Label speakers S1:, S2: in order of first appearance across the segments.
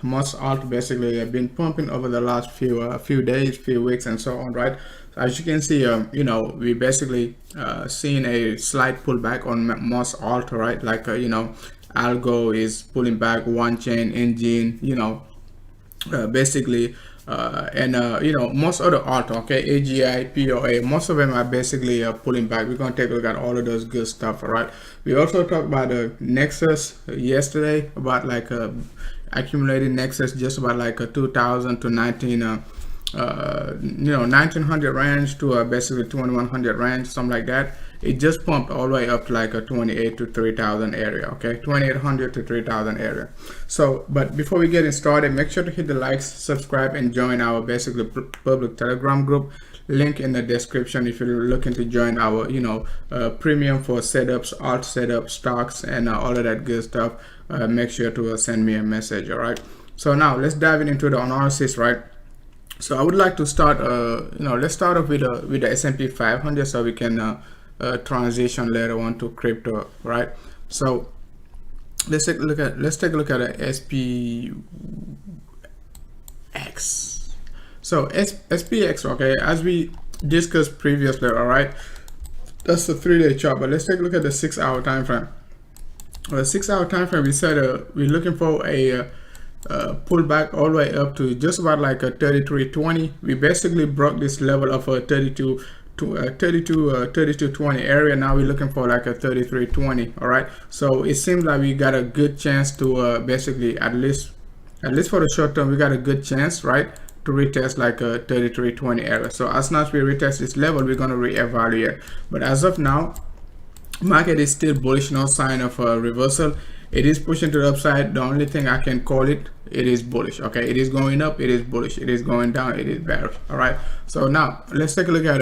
S1: alt basically have been pumping over the last few days, few weeks, and so on, right? So as you can see, we basically seen a slight pullback on most alt, right? Like Algo is pulling back, One Chain, Engine, basically and most other alt, okay, AGI, POA, most of them are basically pulling back. We're going to take a look at all of those good stuff. All right, we also talked about the Nexus yesterday, about like accumulated Nexus, just about like a 2000 to 1900 range to basically 2100 range, something like that. It just pumped all the way up to like a 28 to 3000 area, okay, 2800 to 3000 area. So but before we get started, make sure to hit the likes, subscribe, and join our basically public Telegram group, link in the description if you're looking to join our premium for setups, alt setup, stocks, and all of that good stuff. Make sure to send me a message. All right, so now let's dive into the analysis, right? So I would like to start let's start off with the SP 500 so we can transition later on to crypto, right? So let's take a look at the SPX. So SPX, okay, as we discussed previously, all right, that's the 3-day chart, but let's take a look at the 6-hour time frame. The 6-hour time frame, we said we're looking for a pullback all the way up to just about like a 3320. We basically broke this level of a 3220 area. Now we're looking for like a 3320. all right, so it seems like we got a good chance to basically at least for the short term, we got a good chance, right, to retest like a 3320 area. So as soon as we retest this level, we're going to reevaluate. But as of now, market is still bullish, no sign of a reversal. It is pushing to the upside. The only thing I can call it is bullish. Okay, it is going up, it is bullish. It is going down, it is bearish. All right, so now let's take a look at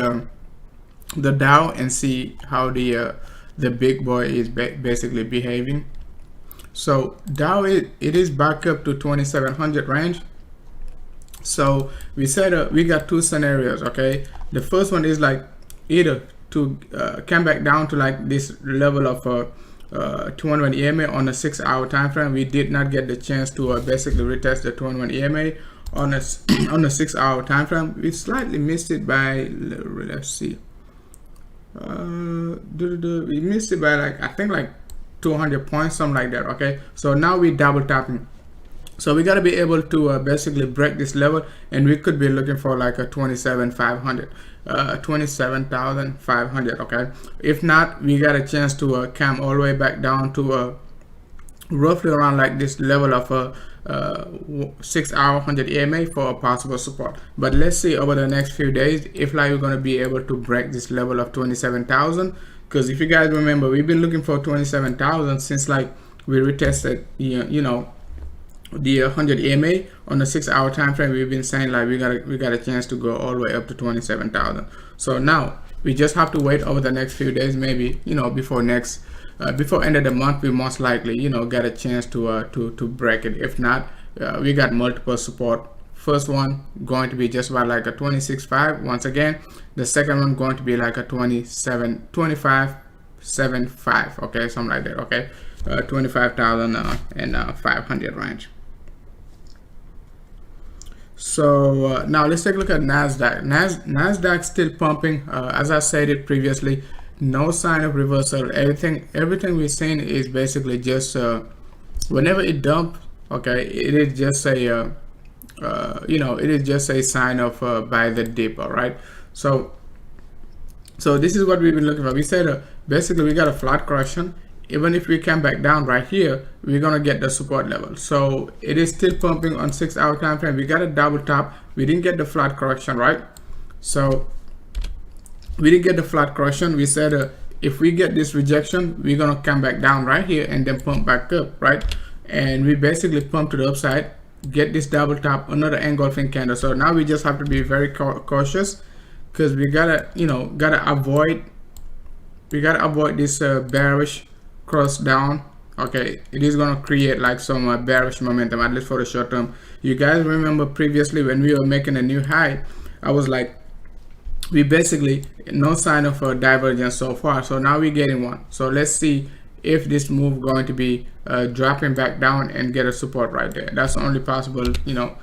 S1: the Dow and see how the big boy is basically behaving. So Dow, it is back up to 2700 range. So we said we got two scenarios. Okay, the first one is like either to come back down to like this level of 201 EMA on a 6-hour time frame. We did not get the chance to basically retest the 201 EMA on a 6-hour time frame. We slightly missed it by, let's see, we missed it by like, I think like 200 points, something like that. Okay, so now we double tapping. So we got to be able to basically break this level, and we could be looking for like a 27,500, 27,500. Okay, if not, we got a chance to come all the way back down to roughly around like this level of a 6-hour 100 EMA for a possible support. But let's see over the next few days if like we're going to be able to break this level of 27,000, because if you guys remember, we've been looking for 27,000 since like we retested the 100 EMA on the 6-hour time frame. We've been saying like we got a chance to go all the way up to 27,000. So now we just have to wait over the next few days, maybe before end of the month, we most likely get a chance to break it. If not, we got multiple support. First one going to be just about like a 26.5 once again. The second one going to be like a 25.75, okay, something like that. Okay, 25,500 range. So now let's take a look at Nasdaq. Nasdaq still pumping. As I said it previously, no sign of reversal. Everything we're seeing is basically just whenever it dumps, okay, it is just a it is just a sign of buy the dip. All right, so this is what we've been looking for. We said basically we got a flat correction. Even if we come back down right here, we're gonna get the support level. So it is still pumping on 6-hour time frame. We got a double top. We didn't get the flat correction, right? So we didn't get the flat correction. We said if we get this rejection, we're gonna come back down right here and then pump back up, right? And we basically pump to the upside, get this double top, another engulfing candle. So now we just have to be very cautious, because we gotta avoid this bearish cross down. Okay, it is going to create like some bearish momentum, at least for the short term. You guys remember previously when we were making a new high, I was like, we basically no sign of a divergence so far. So now we're getting one. So let's see if this move going to be dropping back down and get a support right there. That's the only possible, you know,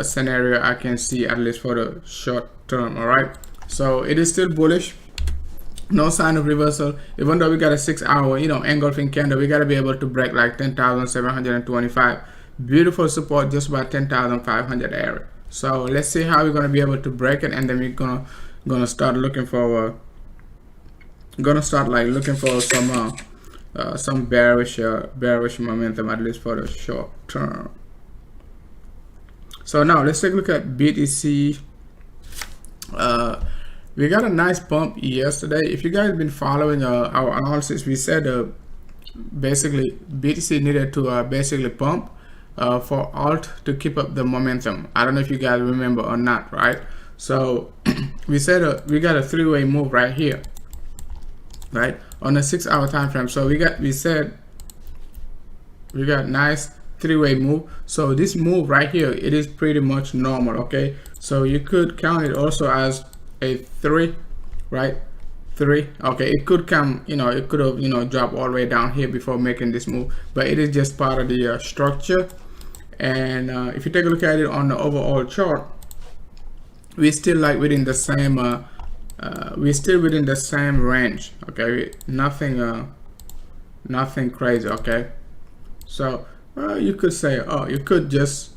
S1: scenario I can see, at least for the short term. All right, so it is still bullish. No sign of reversal. Even though we got a 6-hour, you know, engulfing candle, we got to be able to break like 10,725. Beautiful support just about 10,500 area. So let's see how we're going to be able to break it, and then we're gonna start looking for some bearish momentum, at least for the short term. So now let's take a look at BTC. We got a nice pump yesterday. If you guys have been following our analysis, we said basically BTC needed to basically pump for alt to keep up the momentum. I don't know if you guys remember or not, right? So we said we got a three-way move right here, right, on a 6-hour time frame. So we said we got nice three-way move. So this move right here, it is pretty much normal. Okay, so you could count it also as a 3, right? 3. Okay, it could come, you know, it could have, you know, dropped all the way down here before making this move, but it is just part of the structure. And if you take a look at it on the overall chart, we still like within the same we're still within the same range. Okay, nothing crazy. Okay, so you could say, oh, you could just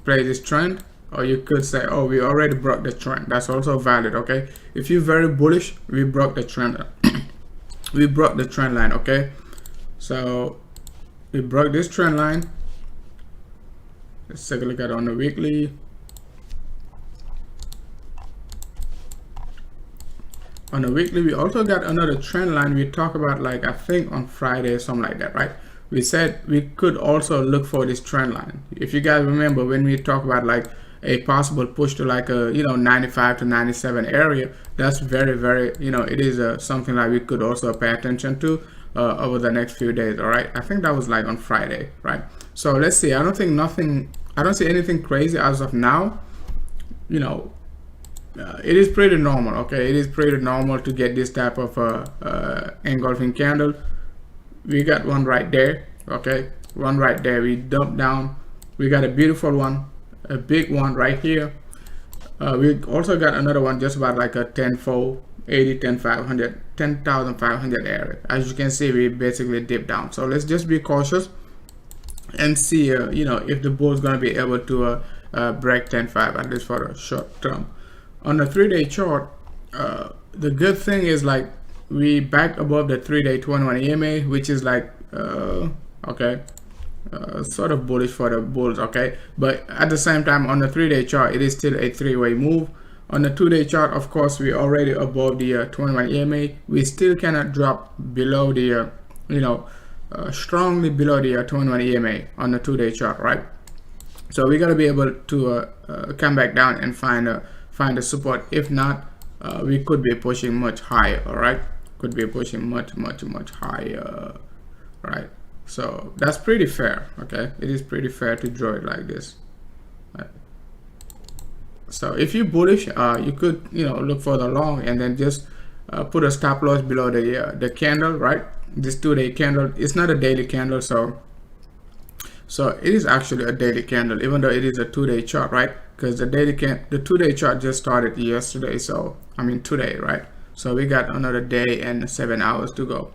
S1: play this trend, or you could say, oh, we already broke the trend. That's also valid. Okay, if you're very bullish, we broke the trend. We broke the trend line. Okay, so we broke this trend line. Let's take a look at it on the weekly. On the weekly, we also got another trend line we talked about, like I think on Friday or something like that, right? We said we could also look for this trend line. If you guys remember, when we talk about like a possible push to like a, you know, 95 to 97 area, that's very, you know, it is something that we could also pay attention to over the next few days. All right, I think that was like on Friday, right? So let's see. I don't see anything crazy as of now. You know, it is pretty normal. Okay, it is pretty normal to get this type of engulfing candle. We got one right there. Okay, one right there. We dumped down. We got a beautiful one, a big one right here. We also got another one just about like a 10-fold, 10,500 area. As you can see, we basically dipped down. So let's just be cautious and see, you know, if the bull is going to be able to break 10.5, at least for the short term. On the 3-day chart, the good thing is like we back above the 3-day 21 EMA, which is like okay, sort of bullish for the bulls. Okay, but at the same time, on the 3-day chart, it is still a 3-way move. On the 2-day chart, of course, we already above the 21 EMA. We still cannot drop below the you know, strongly below the 21 EMA on the 2-day chart, right? So we got to be able to come back down and find a support. If not, we could be pushing much higher. All right, could be pushing much higher, right? So that's pretty fair. Okay, it is pretty fair to draw it like this, right? So if you're bullish, you could, you know, look for the long and then just put a stop loss below the candle, right? This 2-day candle, it's not a daily candle, so it is actually a daily candle, even though it is a 2-day chart, right? Because the 2-day chart just started yesterday, so I mean today, right? So we got another day and 7 hours to go.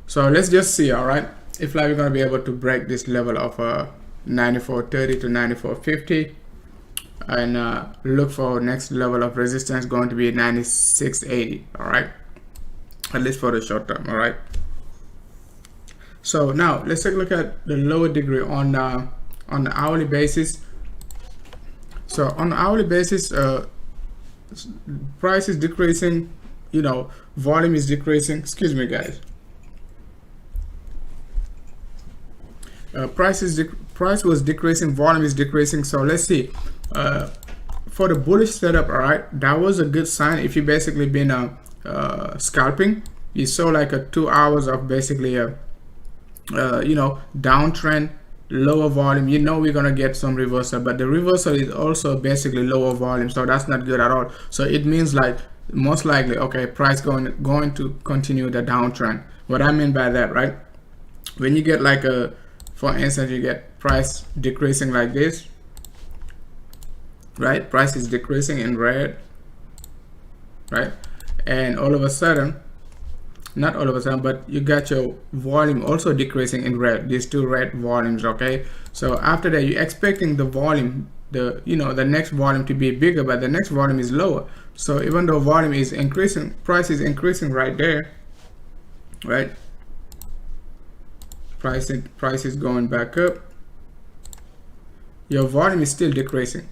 S1: So let's just see, all right, if like we're gonna be able to break this level of 94.30 to 94.50, and look for next level of resistance going to be 96.80, all right, at least for the short term. All right, so now let's take a look at the lower degree on the hourly basis. So on the hourly basis, price is decreasing, you know, volume is decreasing. Excuse me, guys. Price was decreasing, volume is decreasing. So let's see, for the bullish setup, all right, that was a good sign. If you basically been scalping, you saw like a 2 hours of basically a you know, downtrend, lower volume. You know, we're gonna get some reversal, but the reversal is also basically lower volume, so that's not good at all. So it means like most likely, okay, price going to continue the downtrend. What I mean by that, right, when you get like a For instance, you get price decreasing like this, right? Price is decreasing in red, right? And all of a sudden, not all of a sudden, but you got your volume also decreasing in red, these two red volumes, okay? So after that, you're expecting the volume, the next volume to be bigger, but the next volume is lower. So even though volume is increasing, price is increasing right there, right? Price is going back up. Your volume is still decreasing.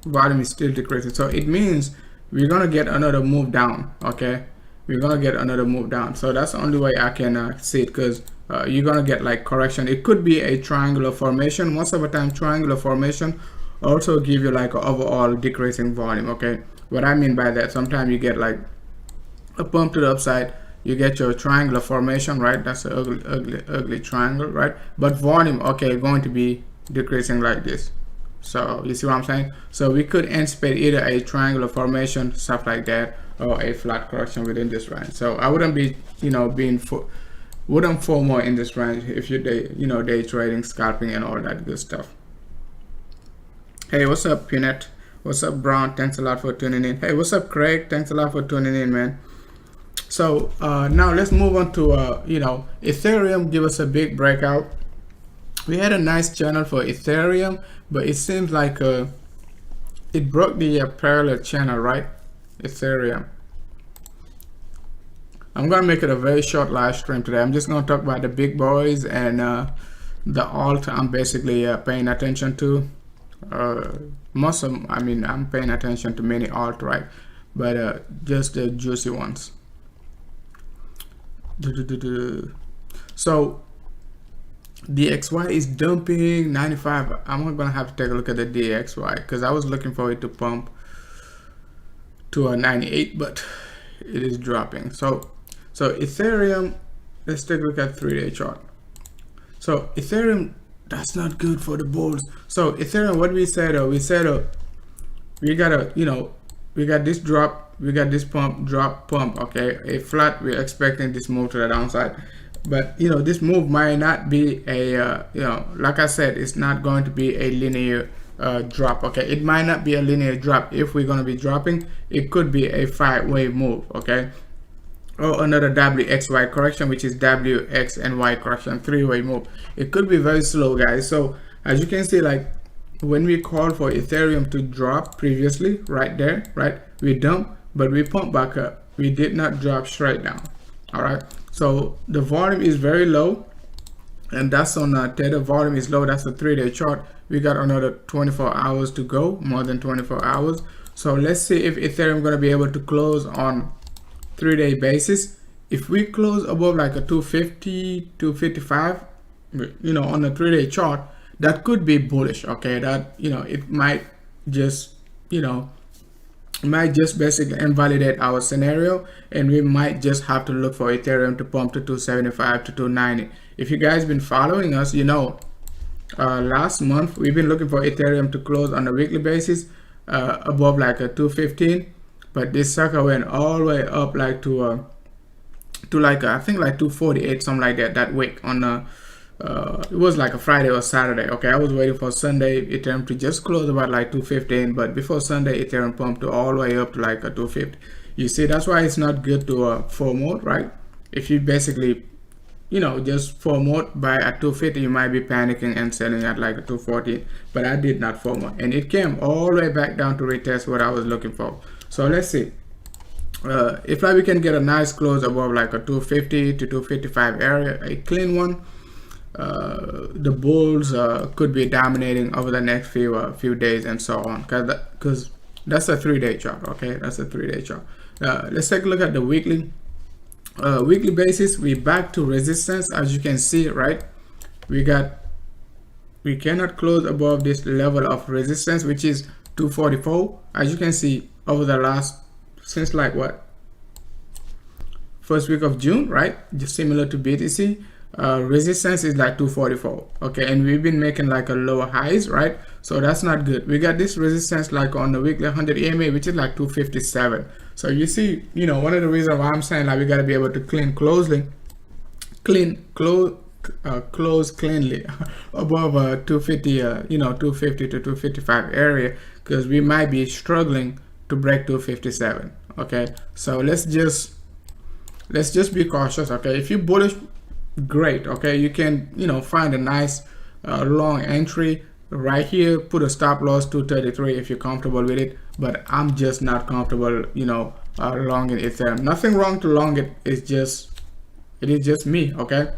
S1: Volume is still decreasing. So it means we're gonna get another move down, okay? We're gonna get another move down. So that's the only way I can see it, because you're gonna get like correction. It could be a triangular formation. Most of the time, triangular formation also give you like an overall decreasing volume, okay? What I mean by that, sometimes you get like a pump to the upside, you get your triangular formation, right? That's an ugly triangle, right? But volume, okay, going to be decreasing like this. So you see what I'm saying? So we could anticipate either a triangular formation, stuff like that, or a flat correction within this range. So I wouldn't be, wouldn't FOMO in this range if you're day trading, scalping, and all that good stuff. Hey, what's up, Peanut? What's up, Brown? Thanks a lot for tuning in. Hey, what's up, Craig? Thanks a lot for tuning in, man. So now let's move on to Ethereum. Give us a big breakout. We had a nice channel for Ethereum, but it seems like it broke the parallel channel, right? Ethereum. I'm gonna make it a very short live stream today. I'm just gonna talk about the big boys and the alt I'm basically paying attention to. I'm paying attention to many alt, right? But just the juicy ones. So DXY is dumping 95. I'm gonna have to take a look at the DXY because I was looking for it to pump to a 98, but it is dropping. So Ethereum, let's take a look at 3-day chart. So Ethereum, that's not good for the bulls. So Ethereum, what we said, we got this drop, we got this pump, drop, pump, okay, a flat. We're expecting this move to the downside, but this move might not be a like I said, it's not going to be a linear drop, okay? It might not be a linear drop. If we're going to be dropping, it could be a 5-way move, okay, or another WXY correction, which is WX and Y correction, 3-way move. It could be very slow, guys. So as you can see, like when we called for Ethereum to drop previously, right there, right, we dumped, but we pumped back up. We did not drop straight down. All right, so the volume is very low, and that's on Tether. Volume is low. That's a 3-day chart. We got another 24 hours to go, more than 24 hours. So let's see if Ethereum gonna be able to close on 3-day basis. If we close above like a 250, 255, on the 3-day chart, that could be bullish, okay? That it might just basically invalidate our scenario, and we might just have to look for Ethereum to pump to 275 to 290. If you guys been following us, last month we've been looking for Ethereum to close on a weekly basis above like a 215, but this sucker went all the way up like to like I think like 248, something like that week on it was like a Friday or Saturday, okay? I was waiting for Sunday Ethereum to just close about like 215, but before Sunday Ethereum pumped to all the way up to like a 250. You see, that's why it's not good to FOMO, right? If you basically just FOMO by at 250, you might be panicking and selling at like a 240, but I did not FOMO, and it came all the way back down to retest what I was looking for. So let's see if like we can get a nice close above like a 250 to 255 area, a clean one. The bulls could be dominating over the next few days and so on, because that's a 3-day chart, okay? That's a 3-day chart. Let's take a look at the weekly basis. We back to resistance, as you can see, right? We cannot close above this level of resistance, which is 244, as you can see, over the last, since like what, first week of June, right? Just similar to BTC. Resistance is like 244, okay, and we've been making like a lower highs, right? So that's not good. We got this resistance like on the weekly 100 EMA, which is like 257. So you see, one of the reasons why I'm saying like we got to be able to close close cleanly above 250, 250 to 255 area, because we might be struggling to break 257. Okay, so let's just be cautious. Okay, if you're bullish, great. Okay, you can find a nice long entry right here, put a stop loss 233 if you're comfortable with it, but I'm just not comfortable long in Ethereum. Nothing wrong to long it, it is just me. Okay,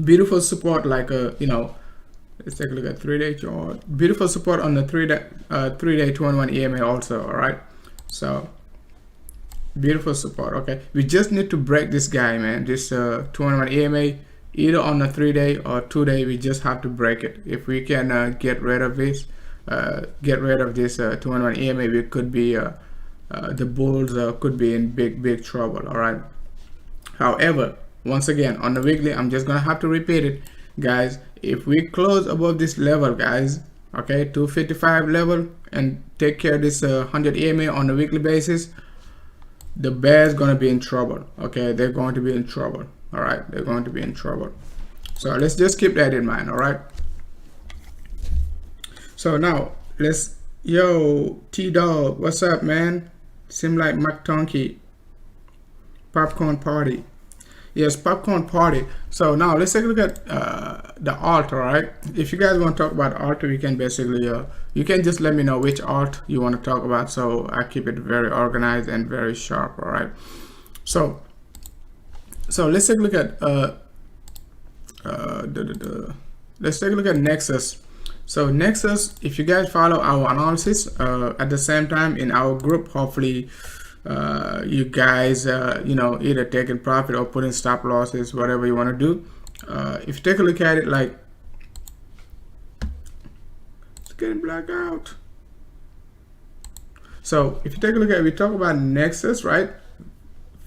S1: beautiful support, like let's take a look at 3-day chart. Beautiful support on the 3-day 21 EMA also. All right, so beautiful support. Okay, we just need to break this guy, man. This 21 EMA, either on the 3-day or 2-day. We just have to break it. If we can get rid of this 21 EMA, we could be the bulls could be in big trouble. All right, however, once again, on the weekly, I'm just gonna have to repeat it, guys. If we close above this level, guys, okay, 255 level, and take care of this 100 EMA on a weekly basis, the bears gonna be in trouble. Okay, they're going to be in trouble. All right, they're going to be in trouble. So let's just keep that in mind. All right, so now let's, yo, T-Dog, what's up, man? Seem like McTonky. Popcorn party. Yes, popcorn party. So now let's take a look at the alt. All right, if you guys want to talk about alt, we can basically you can just let me know which alt you want to talk about, so I keep it very organized and very sharp. All right, so let's take a look at let's take a look at Nexus. So Nexus, if you guys follow our analysis at the same time in our group, hopefully you guys either taking profit or putting stop losses, whatever you want to do. If you take a look at it, like, it's getting blacked out. So if you take a look at it, we talk about Nexus, right?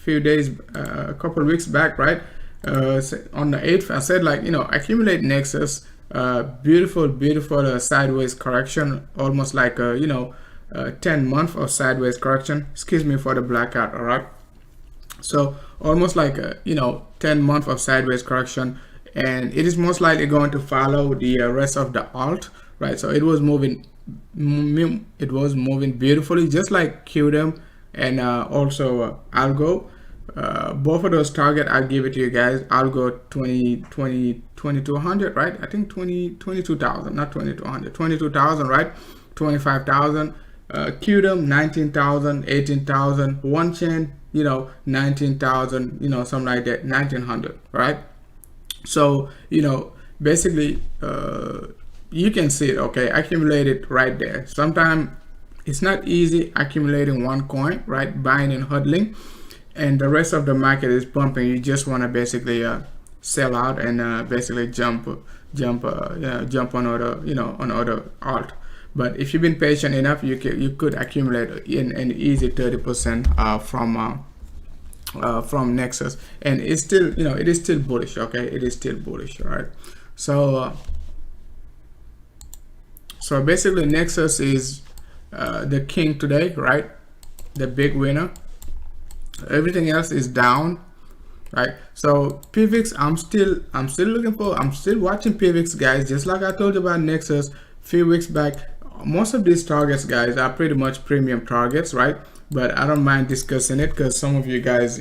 S1: A couple of weeks back, right? On the 8th, I said, like, accumulate Nexus. Beautiful sideways correction, almost like 10 months of sideways correction. Excuse me for the blackout. All right, so almost like 10 months of sideways correction, and it is most likely going to follow the rest of the alt, right? So it was moving beautifully, just like QDM and also Algo. Both of those target, I'll give it to you guys. Algo 2200, right? I think 22,000, not 2200, 22,000, right? 25,000. QDM 19,000, 18,000. One chain, 19,000, something like that, 1900, right? So basically you can see it. Okay, accumulated right there. Sometimes it's not easy accumulating one coin, right? Buying and hodling, and the rest of the market is pumping. You just want to basically sell out and basically jump on other on other alt. But if you've been patient enough, you could accumulate in an easy 30% from Nexus, and it's still it is still bullish. Okay, it is still bullish. All right, so so basically Nexus is the king today, right? The big winner. Everything else is down, right? So PVIX, I'm still watching PVIX, guys. Just like I told you about Nexus a few weeks back, most of these targets, guys, are pretty much premium targets, right? But I don't mind discussing it, because some of you guys,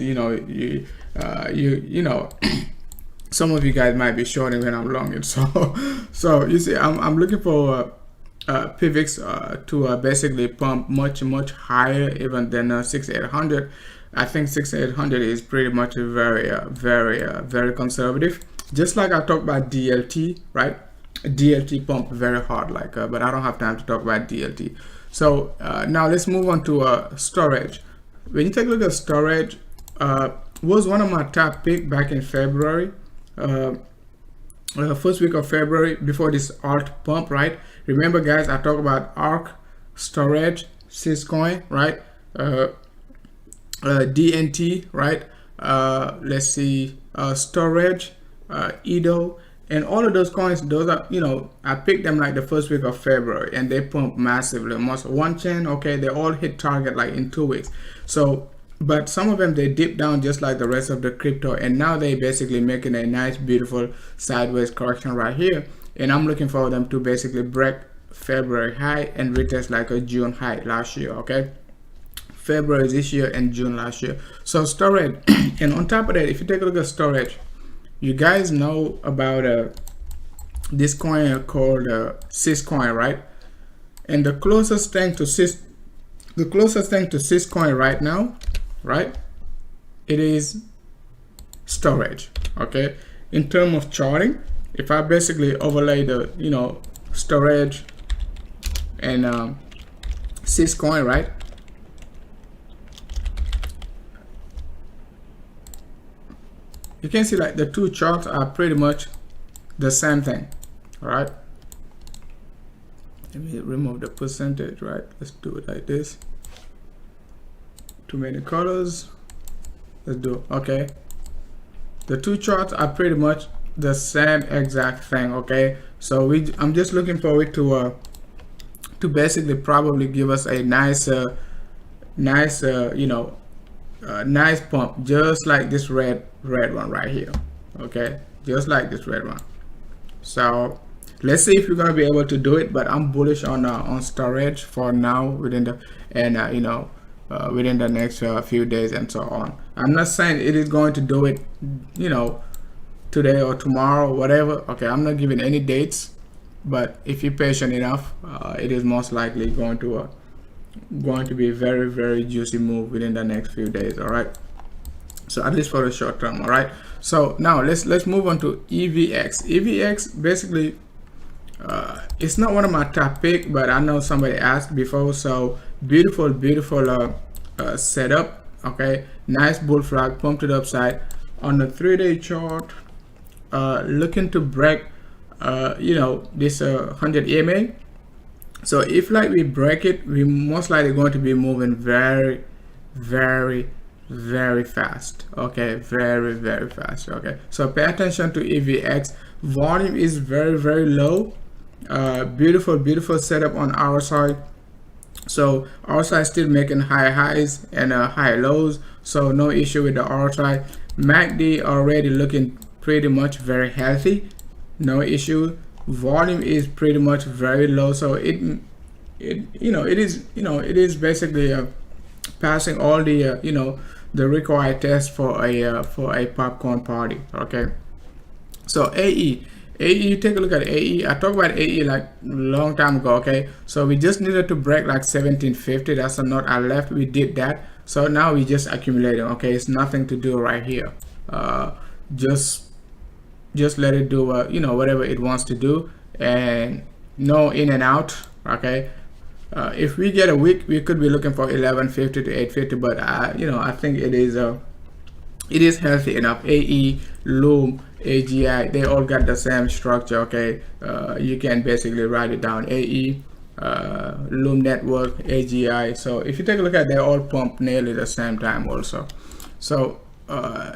S1: some of you guys might be shorting when I'm long it. So you see, I'm looking for PVIX to basically pump much higher even than 6800. I think 6800 is pretty much very conservative. Just like I talked about DLT, right? DLT pump very hard, like, but I don't have time to talk about DLT. So now let's move on to storage. When you take a look at storage, was one of my top pick back in February, first week of February, before this alt pump, right? Remember, guys, I talk about ARC, storage, Syscoin, right? DNT, right? Let's see, storage, Edo, and all of those coins. Those are, I picked them like the first week of February, and they pump massively. Almost one chain, okay, they all hit target like in 2 weeks. So but some of them, they dip down just like the rest of the crypto, and now they basically making a nice beautiful sideways correction right here, and I'm looking for them to basically break February high and retest like a June high last year. Okay, February this year and June last year. So storage and on top of that, if you take a look at storage, you guys know about this coin called Sys coin, right? And the closest thing to Sys coin right now, right, it is storage. Okay, in terms of charting, if I basically overlay the storage and Sys coin, right, you can see like the two charts are pretty much the same thing. All right, let me remove the percentage. Right, let's do it like this. Too many colors. Let's do okay. The two charts are pretty much the same exact thing. Okay, so I'm just looking for it to basically probably give us a nice nice pump, just like this red one right here. Okay, just like this red one. So let's see if we're gonna be able to do it, but I'm bullish on storage for now within the within the next few days and so on. I'm not saying it is going to do it today or tomorrow, whatever. Okay, I'm not giving any dates, but if you're patient enough, it is most likely going to be a very, very juicy move within the next few days. All right, so at least for the short term. All right, so now let's move on to EVX. Basically, it's not one of my top pick, but I know somebody asked before. So beautiful setup. Okay, nice bull flag, pumped it upside on the 3-day chart, looking to break this 100 EMA. So if like we break it, we most likely going to be moving very, very, very fast. Okay, very, very fast. Okay, so pay attention to EVX. Volume is very, very low. Beautiful setup on our side. So our side still making high highs and high lows, so no issue with the our side. MACD already looking pretty much very healthy, no issue. Volume is pretty much very low, so it is basically passing all the the required test for a popcorn party. Okay, so AE, you take a look at AE. I talked about AE like long time ago. Okay, so we just needed to break like 1750. That's a note I left. We did that, so now we just accumulating. Okay, it's nothing to do right here. Just let it do whatever it wants to do, and no in and out. Okay, if we get a week, we could be looking for 1150 to 850, but I think it is healthy enough. AE, Loom, AGI, they all got the same structure. Okay, you can basically write it down: AE, Loom Network, AGI. So if you take a look at, they're all pumped nearly the same time also. So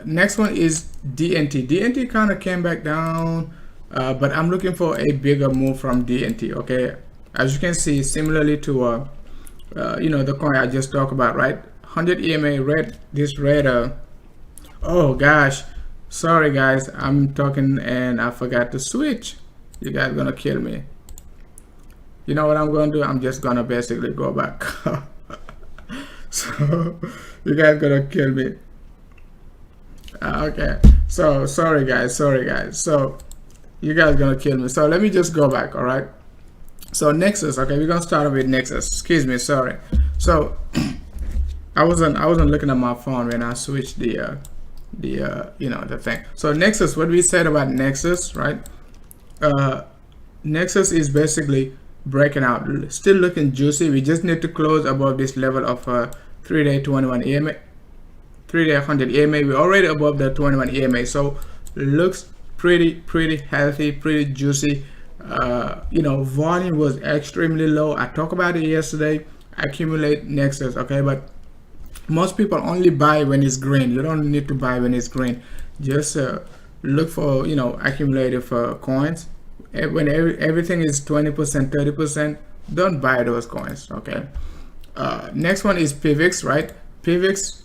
S1: next one is DNT. DNT kind of came back down, but I'm looking for a bigger move from DNT. Okay, as you can see, similarly to the coin I just talked about, right? 100 EMA red, this red oh gosh, sorry guys, I'm talking and I forgot to switch. You guys gonna kill me. You know what I'm gonna do? I'm just gonna basically go back. So you guys gonna kill me. Okay, so sorry guys, so you guys gonna kill me, so let me just go back. All right, so Nexus. Okay, we're gonna start with Nexus. Excuse me, sorry. So I wasn't looking at my phone when I switched the thing. So Nexus, what we said about Nexus, right? Nexus is basically breaking out, still looking juicy. We just need to close above this level of 3-day 21 EMA, 3-day 100 EMA. We're already above the 21 EMA, so looks pretty healthy, pretty juicy. Volume was extremely low. I talked about it yesterday. Accumulate Nexus. Okay, but most people only buy when it's green. You don't need to buy when it's green. Just look for accumulative coins. When everything is 20%, 30%, don't buy those coins. Okay. Next one is PIVX, right? PIVX,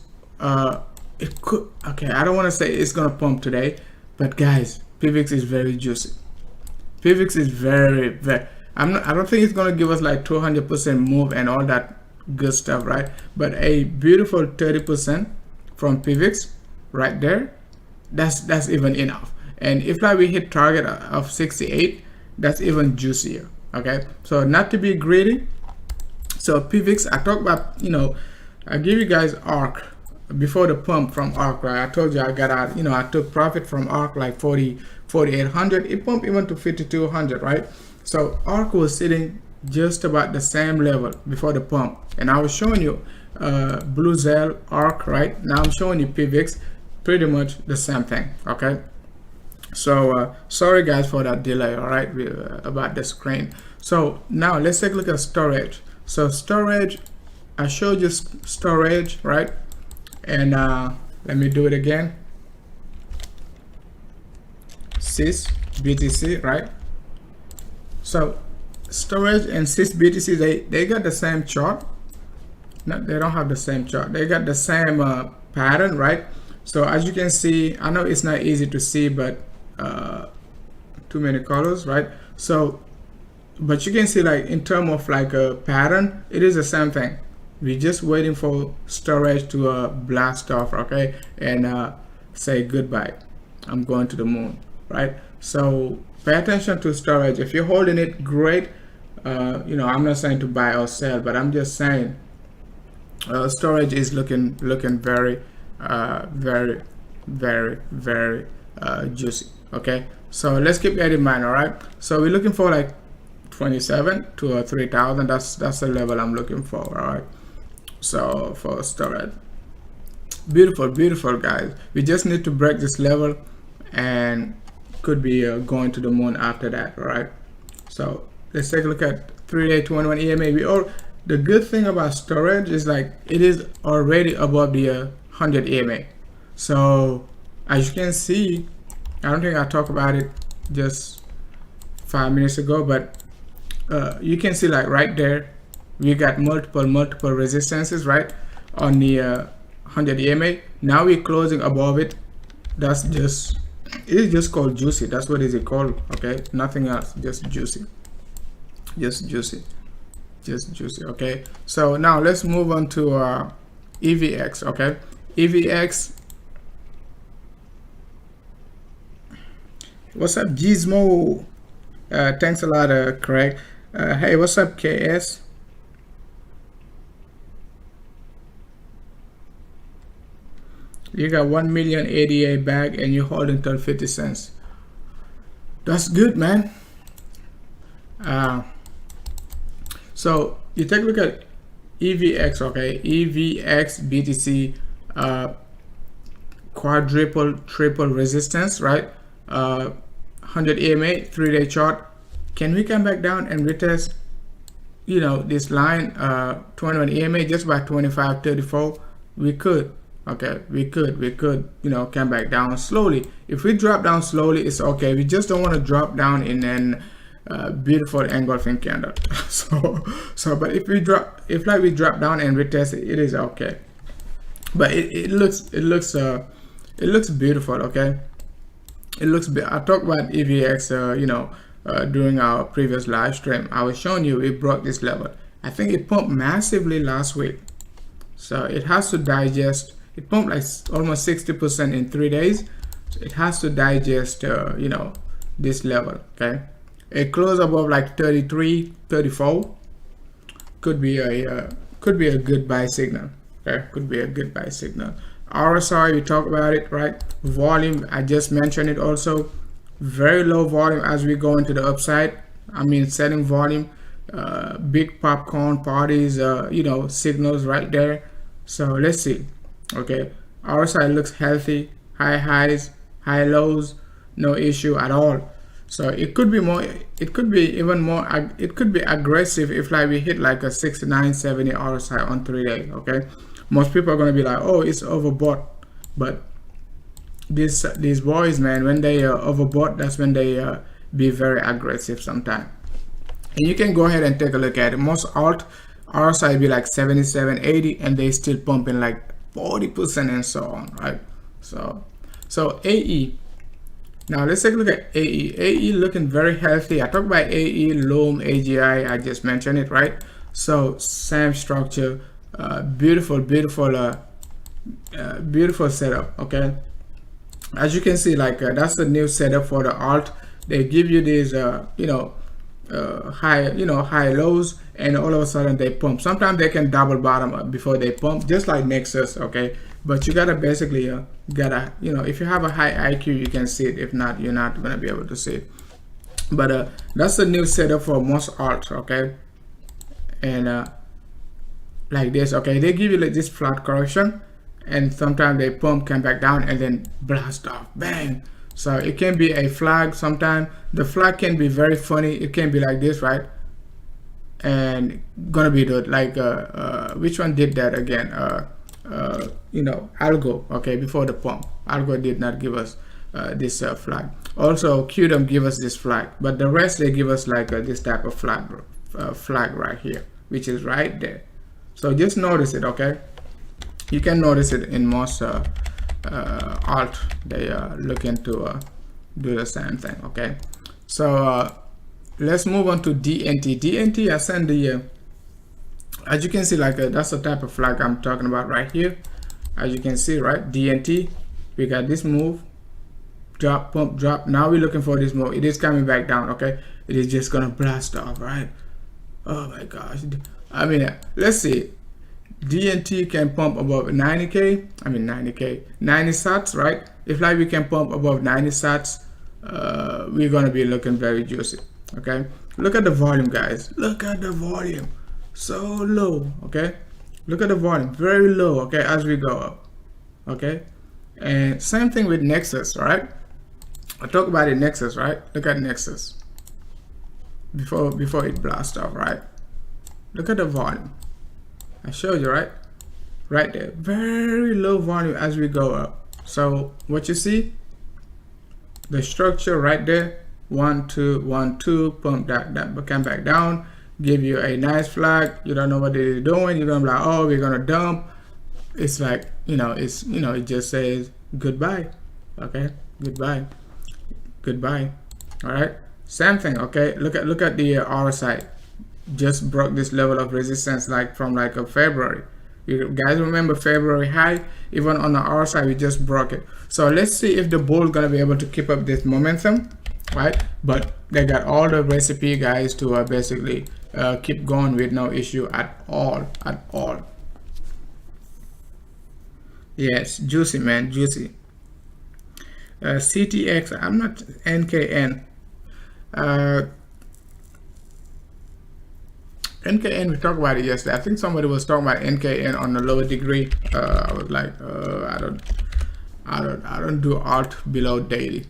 S1: it could, okay, I don't want to say it's gonna pump today, but guys, PVX is very juicy. PVX is very I don't think it's gonna give us like 200% move and all that good stuff, right? But a beautiful 30% from PVX right there, that's even enough. And if like we hit target of 68, that's even juicier. Okay, so not to be greedy. So PVX, I talked about, you know, I give you guys ARC before the pump from ARC, right? I told you I got out, you know, I took profit from ARC like 4,800. It pumped even to 5,200, right? So ARC was sitting just about the same level before the pump, and I was showing you Blue Zell, ARC, right? Now I'm showing you PVX, pretty much the same thing. Okay, so sorry guys for that delay, all right, about the screen. So now let's take a look at storage. So storage, I showed you storage, right? And let me do it again. SYS BTC, right? So storage and SYS BTC, they got the same chart. No, they don't have the same chart. They got the same pattern, right? So as you can see, I know it's not easy to see, but too many colors, right? So but you can see, like, in terms of like a pattern, it is the same thing. We're just waiting for storage to blast off, okay, and say goodbye, I'm going to the moon, right? So pay attention to storage. If you're holding it, great. You know, I'm not saying to buy or sell, but I'm just saying storage is looking very very juicy. Okay, so let's keep that in mind. All right, so we're looking for like 27 to 3,000. That's the level I'm looking for. All right, so for storage, beautiful guys. We just need to break this level and could be going to the moon after that. All right, so let's take a look at 3-day 21 EMA. The good thing about storage is like it is already above the 100 EMA. So as you can see, I don't think I talked about it just 5 minutes ago, but you can see, like, right there we got multiple resistances, right, on the 100 EMA. Now we're closing above it. That's just, it is just called juicy. That's what is it called. Okay, nothing else, just juicy, just juicy. Okay, so now let's move on to EVX. Okay, EVX, what's up Gizmo? Thanks a lot, Craig. Hey, what's up KS? You got 1 million ADA back and you're holding till 50 cents. That's good, man. So you take a look at EVX, okay? EVX BTC, triple resistance, right? 100 EMA, 3-day chart. Can we come back down and retest, you know, this line, 21 EMA just by 25.34? We could. Okay, we could, you know, come back down slowly. If we drop down slowly, it's okay. We just don't want to drop down in an beautiful engulfing candle. so but if we drop down and retest it, it is okay. But it looks beautiful. Okay, it looks I talked about EVX you know, during our previous live stream. I was showing you it broke this level. I think it pumped massively last week, so it has to digest. It pumped like almost 60% in 3 days, so it has to digest you know, this level. Okay, it closed above like 33, 34. Could be a good buy signal. Okay, could be a good buy signal. RSI, we talk about it, right? Volume, I just mentioned it also. Very low volume as we go into the upside. I mean, setting volume, big popcorn parties, you know, signals right there. So let's see. Okay, RSI looks healthy. High highs, high lows, no issue at all. So it could be more, it could be even more, it could be aggressive if like we hit like a 69, 70 RSI on 3 days. Okay, most people are going to be like, oh, it's overbought. But these boys, man, when they overbought, that's when they be very aggressive sometimes. And you can go ahead and take a look at it. Most alt RSI be like 77, 80, and they still pumping like 40% and so on, right? So AE. Now let's take a look at AE. AE looking very healthy. I talked about AE, Loom, AGI. I just mentioned it, right? So same structure, beautiful setup. Okay, as you can see, like that's the new setup for the alt. They give you these high lows, and all of a sudden they pump. Sometimes they can double bottom up before they pump, just like Nexus. Okay, but you gotta basically if you have a high IQ, you can see it. If not, you're not gonna be able to see it. But that's the new setup for most alts. Okay, and like this. Okay, they give you like this flat correction, and sometimes they pump, come back down, and then blast off, bang. So it can be a flag. Sometimes the flag can be very funny. It can be like this, right? And gonna be the like which one did that again? Algo. Okay, before the pump, Algo did not give us this flag. Also, Qdom give us this flag, but the rest they give us like this type of flag right here, which is right there. So just notice it. Okay, you can notice it in most alt. They are looking to do the same thing. Okay, so let's move on to DNT. DNT, I send the as you can see, like that's the type of flag I'm talking about right here. As you can see, right, DNT, we got this move, drop, pump, drop. Now we're looking for this move. It is coming back down. Okay, it is just gonna blast off, right? Oh my gosh, I mean, let's see. DNT can pump above 90k. I mean 90k, 90 sats, right? If like we can pump above 90 sats, we're gonna be looking very juicy. Okay, look at the volume, guys. Look at the volume, so low. Okay, look at the volume, very low. Okay, as we go up. Okay, and same thing with Nexus, right? I talk about it, Nexus, right? Look at Nexus before it blasts off, right? Look at the volume. I showed you, right there, very low volume as we go up. So what you see, the structure right there, 1 2 1 2, pump that come back down, give you a nice flag. You don't know what it is doing. You're gonna be like, oh, we're gonna dump. It's like, it just says goodbye. Okay, goodbye. All right, same thing. Okay, look at the RSI. Just broke this level of resistance like from like a February. You guys remember February high? Even on the RSI, we just broke it. So let's see if the bull is gonna be able to keep up this momentum, right? But they got all the recipe, guys, to basically keep going with no issue at all. Yes, juicy, man, juicy. CTX, I'm not NKN. NKN, we talked about it yesterday. I think somebody was talking about NKN on the lower degree. I was like, I don't do alt below daily.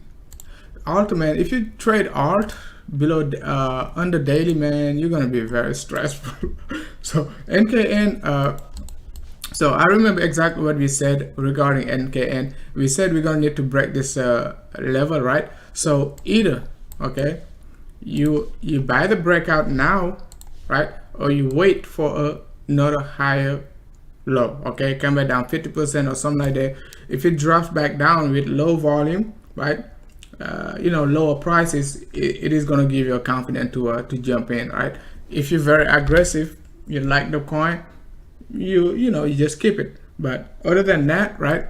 S1: Alt, man, if you trade alt below under daily, man, you're gonna be very stressful. So NKN, so I remember exactly what we said regarding NKN. We said we're gonna need to break this level, right? So either, okay, you buy the breakout now, right, or you wait for another higher low. Okay, come back down 50% or something like that. If it drops back down with low volume, right, lower prices, it is going to give you a confidence to jump in, right? If you're very aggressive, you like the coin, you just keep it. But other than that, right,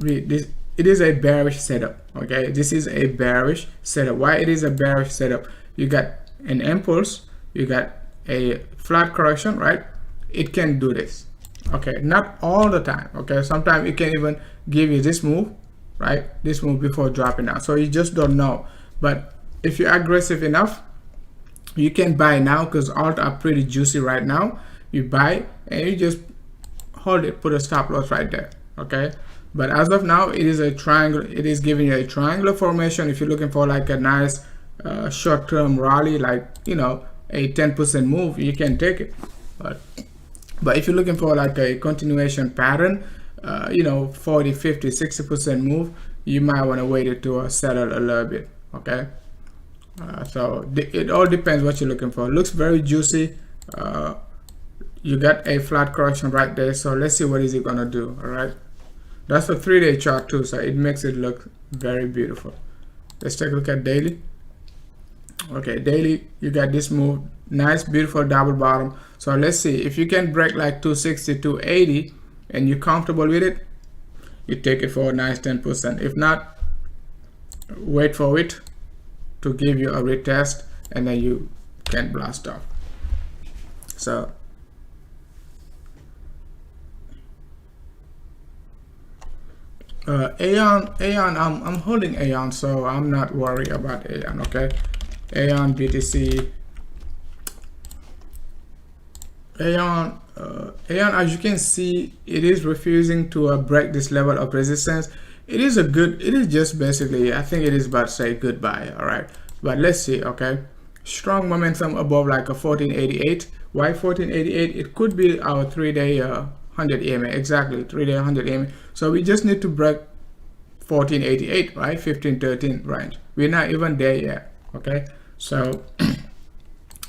S1: it is a bearish setup. Okay, this is a bearish setup. Why it is a bearish setup? You got an impulse, you got a flat correction, right? It can do this. Okay, not all the time. Okay, sometimes it can even give you this move, right? This move before dropping down. So you just don't know. But if you're aggressive enough, you can buy now, because alt are pretty juicy right now. You buy and you just hold it, put a stop loss right there. Okay, but as of now, it is a triangle. It is giving you a triangular formation. If you're looking for like a nice short-term rally, like a 10% move, you can take it. But if you're looking for like a continuation pattern, 40 50 60% move, you might want to wait it to settle a little bit. Okay, so it all depends what you're looking for. It looks very juicy. you got a flat correction right there. So let's see what is it gonna do. All right, that's a 3-day chart too, so it makes it look very beautiful. Let's take a look at daily. Okay, daily, you got this move, nice beautiful double bottom. So let's see if you can break like 260, 280 and you're comfortable with it, you take it for a nice 10%. If not, wait for it to give you a retest and then you can blast off. So Aeon, I'm holding Aeon, so I'm not worried about Aeon. Okay, Aeon, BTC, Aeon, as you can see, it is refusing to break this level of resistance. It is just basically, I think it is about to say goodbye. All right, but let's see. Okay, strong momentum above like a 1488. Why 1488? It could be our 3-day 100 EMA, exactly 3-day 100 EMA. So we just need to break 1488, right? 1513 range. We're not even there yet. Okay, so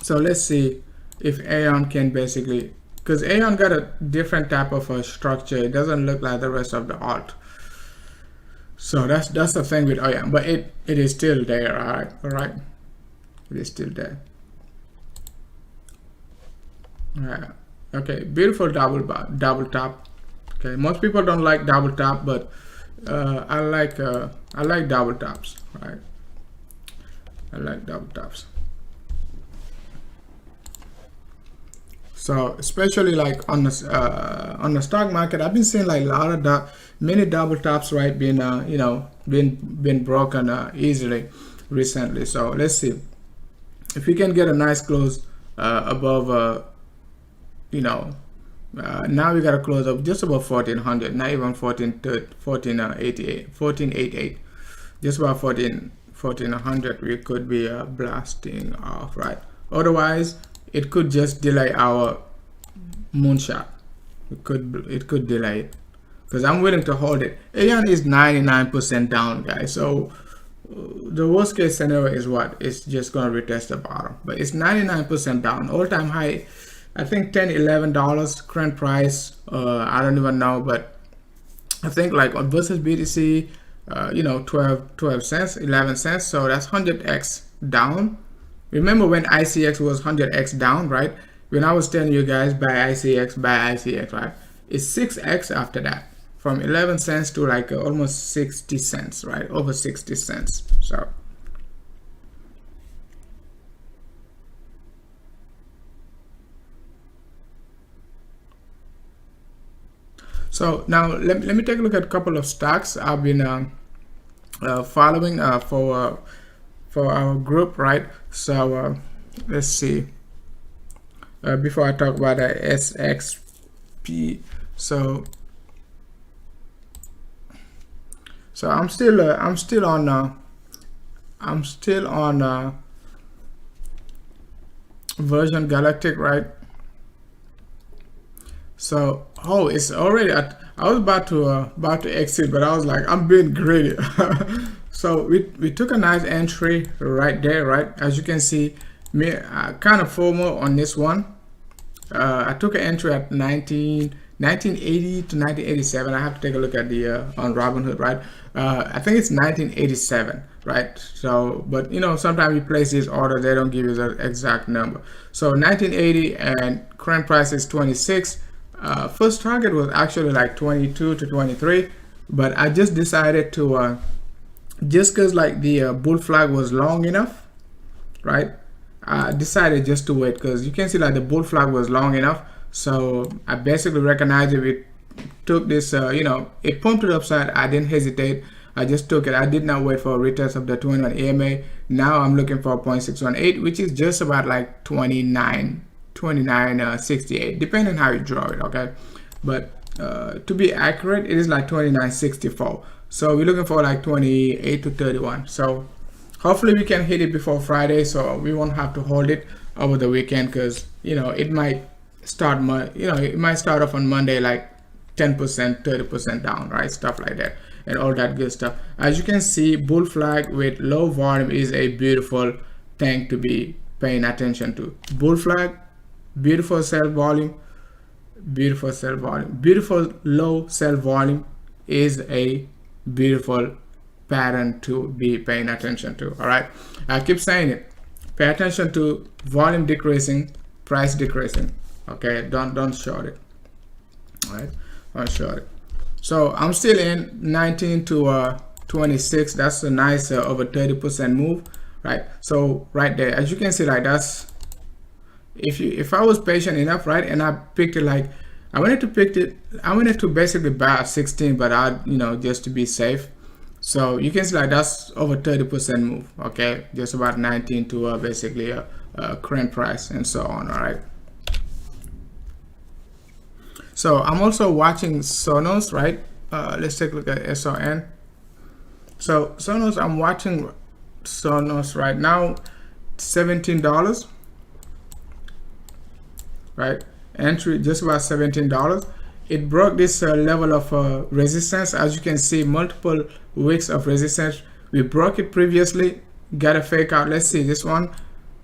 S1: so let's see if Aeon can basically, because Aeon got a different type of a structure. It doesn't look like the rest of the alt. So that's the thing with Aeon, but it is still there. All right, it is still there. Okay, beautiful double top. Okay, most people don't like double top, but I like double tops, right? I like double tops. So especially like on the stock market, I've been seeing like a lot of many double tops, right, being been broken easily recently. So let's see if we can get a nice close above now we got to close up just above 1400, not even 1488, just about 1400 we could be blasting off, right? Otherwise it could just delay our moonshot. It could delay it, because I'm willing to hold it. Aeon is 99% down, guys, so the worst case scenario is what? It's just going to retest the bottom, but it's 99% down. All-time high, I think $10-11 current price. I don't even know, but I think like versus BTC, 12 cents, 11 cents. So that's 100x down. Remember when ICX was 100x down, right? When I was telling you guys buy ICX, right? It's 6x after that, from 11 cents to like almost 60 cents, right? Over 60 cents. So now let me take a look at a couple of stocks I've been following for our group, right? So let's see. Before I talk about SXP, so I'm still on Version Galactic, right? So it's already at, I was about to exit, but I was like, I'm being greedy. So we took a nice entry right there, right? As you can see, me kind of FOMO on this one. I took an entry at 1980 to 1987. I have to take a look at the on Robinhood, right? I think it's 1987, right? So, but sometimes you place these orders, they don't give you the exact number. So 1980 and current price is 26. First target was actually like 22 to 23, but I just decided to just because like the bull flag was long enough, right? I decided just to wait, because you can see like the bull flag was long enough. So I basically recognized if it took this, it pumped it upside, I didn't hesitate. I just took it. I did not wait for a retest of the 21 EMA. Now I'm looking for 0.618, which is just about like 29.68, depending on how you draw it, okay? But to be accurate, it is like 29.64. So we're looking for like 28 to 31. So hopefully we can hit it before Friday, so we won't have to hold it over the weekend, because it might start it might start off on Monday like 10%, 30% down, right? Stuff like that and all that good stuff. As you can see, bull flag with low volume is a beautiful thing to be paying attention to. Bull flag, beautiful sell volume, beautiful sell volume. Beautiful low sell volume is a beautiful pattern to be paying attention to. All right, I keep saying it. Pay attention to volume decreasing, price decreasing. Okay, don't short it. All right, don't short it. So I'm still in 19 to 26. That's a nice over 30% move, right? So right there, as you can see, like that's if I was patient enough, right, and I picked it like I wanted to basically buy at 16, but I just to be safe. So you can see like that's over 30% move. Okay, just about 19 to basically a current price and so on. All right. So I'm also watching Sonos, right? Let's take a look at SON. So Sonos, I'm watching Sonos right now, $17, right? Entry just about $17. It broke this level of resistance. As you can see, multiple weeks of resistance. We broke it previously, got a fake out. Let's see this one.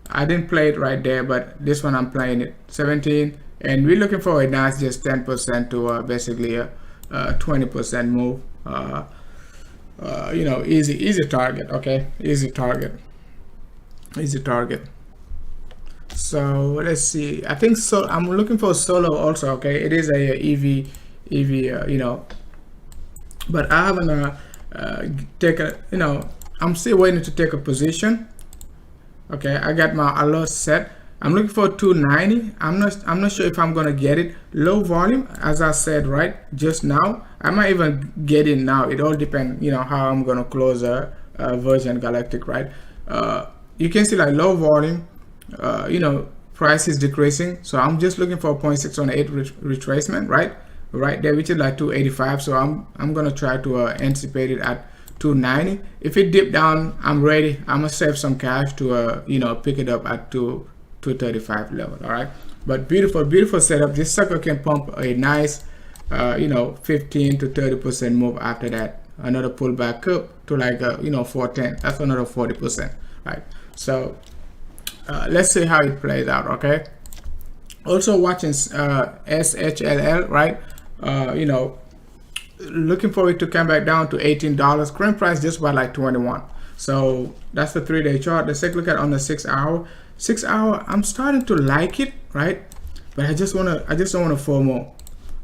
S1: I didn't play it right there, but this one I'm playing it. 17. And we're looking for a nice just 10% to basically a 20% move. Easy target. Okay, easy target. So let's see. I think so. I'm looking for solo also. Okay, it is a EV. But I haven't I'm still waiting to take a position. Okay, I got my alert set. I'm looking for 290. I'm not sure if I'm gonna get it. Low volume, as I said right just now. I might even get it now. It all depends, how I'm gonna close a Virgin Galactic, right? You can see like low volume. Price is decreasing, so I'm just looking for a 0.618 retracement, right there, which is like 285. So I'm gonna try to anticipate it at 290. If it dip down, I'm ready. I'm gonna save some cash to pick it up at 235 level. All right, but beautiful setup. This sucker can pump a nice 15 to 30% move. After that, another pullback up to like 410. That's another 40%, right? So let's see how it plays out. Okay, also watching SHLL, right? Looking for it to come back down to $18. Current price just about like 21. So that's the 3-day chart. Let's take a look at on the 6 hour. 6 hour, I'm starting to like it, right? But I just don't want to FOMO.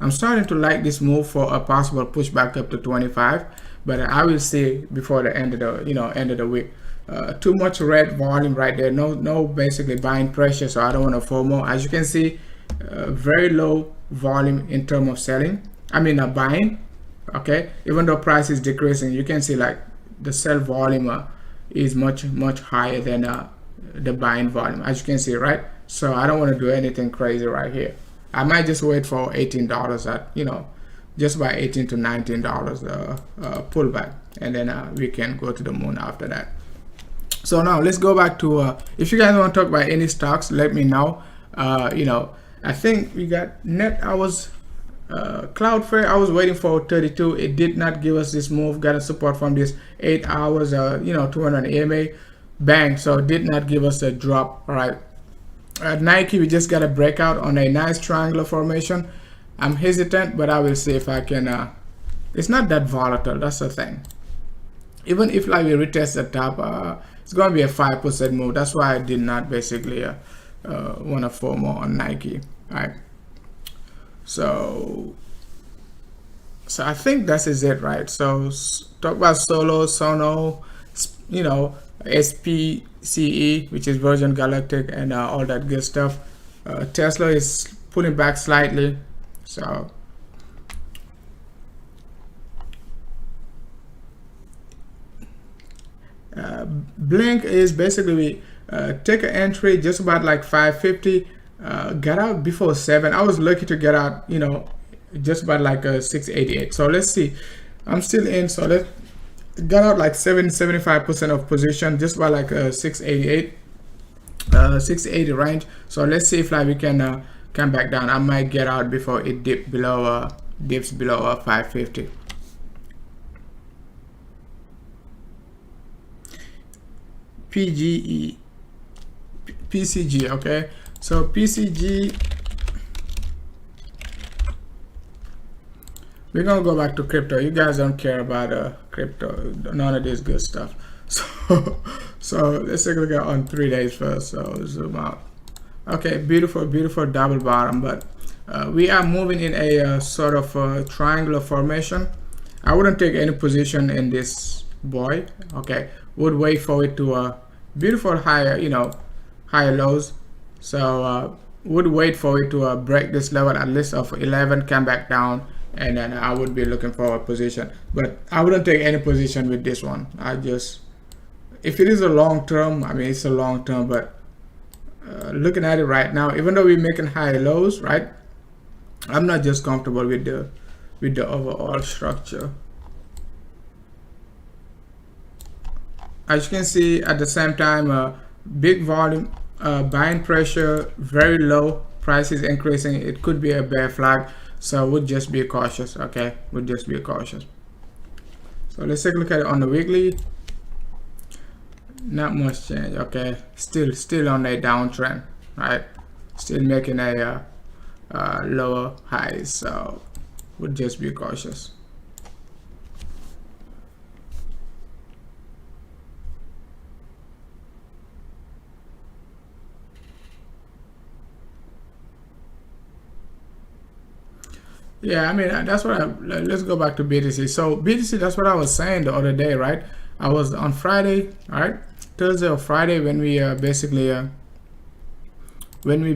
S1: I'm starting to like this move for a possible pushback up to 25, but I will see before the end of the week. Too much red volume right there. No basically buying pressure, so I don't want to FOMO. As you can see, very low volume in terms of selling. Buying. Okay, even though price is decreasing, you can see like the sell volume is much higher than the buying volume, as you can see, right? So I don't want to do anything crazy right here. I might just wait for $18 at just by $18 to $19 pullback, and then we can go to the moon after that. So now let's go back to if you guys want to talk about any stocks, let me know. I think we got net. Cloudflare, I was waiting for 32. It did not give us this move. Got a support from this 8 hours 200 EMA, bang. So it did not give us a drop. All right, at Nike, we just got a breakout on a nice triangular formation. I'm hesitant, but I will see if I can it's not that volatile, that's the thing. Even if like we retest the top, it's gonna be a 5% move. That's why I did not basically want to FOMO on Nike. All right, so I think that is it, right? So talk about Sono, SPCE, which is Virgin Galactic, and all that good stuff. Tesla is pulling back slightly, so Blink is basically take an entry just about like 550. Got out before 7. I was lucky to get out, just about like 688. So let's see. I'm still in. So let's got out like 75% of position, just about like 688, 680 range. So let's see if like we can come back down. I might get out before it dips below 550. PCG, okay. So PCG, we're gonna go back to crypto. You guys don't care about crypto, none of this good stuff. So let's take a look at on 3 days first. So zoom out. Okay, beautiful double bottom, but we are moving in a sort of triangular formation. I wouldn't take any position in this boy. Okay, would wait for it to beautiful higher, higher lows. So would wait for it to break this level at least of 11, come back down, and then I would be looking for a position. But I wouldn't take any position with this one. I just, if it is a long term, I mean it's a long term, but looking at it right now, even though we're making high lows, right, I'm not just comfortable with the overall structure. As you can see, at the same time, big volume, buying pressure, very low, price is increasing. It could be a bear flag, so would just be cautious. Okay, would just be cautious. So let's take a look at it on the weekly. Not much change. Okay, still on a downtrend, right? Still making a lower highs, so would just be cautious. Yeah, I mean that's what let's go back to BTC. So BTC, that's what I was saying the other day, right? I was on Friday, all right, Thursday or Friday, when we basically when we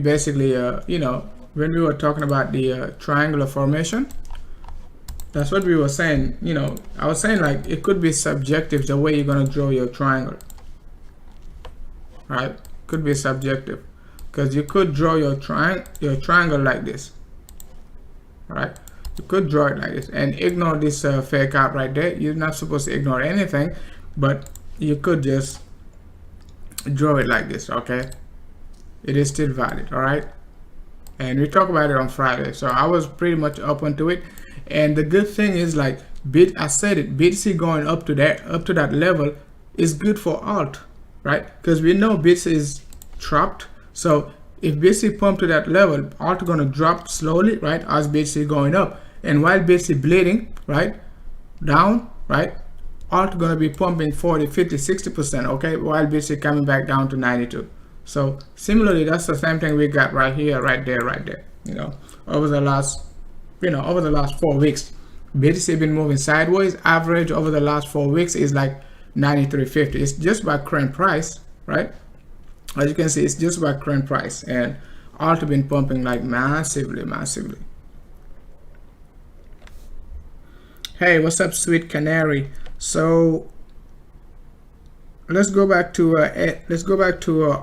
S1: were talking about the triangular formation. That's what we were saying. I was saying like it could be subjective the way you're gonna draw your triangle, right? Could be subjective because you could draw your triangle like this. Right, you could draw it like this and ignore this fake out right there. You're not supposed to ignore anything, but you could just draw it like this. Okay, it is still valid. All right, and we talked about it on Friday, so I was pretty much open to it. And the good thing is, like I said it, BTC going up to that level is good for alt, right? Because we know BTC is trapped, so if BTC pump to that level, alt gonna drop slowly, right, as BTC going up. And while BTC bleeding, right, down, right, alt gonna be pumping 40, 50, 60%, okay, while BTC coming back down to 92. So similarly, that's the same thing we got right here, right there, over the last 4 weeks. BTC been moving sideways. Average over the last 4 weeks is like 93.50. It's just by current price, right? As you can see, it's just about current price, and alt been pumping like massively. Hey, what's up, Sweet Canary? So let's go back to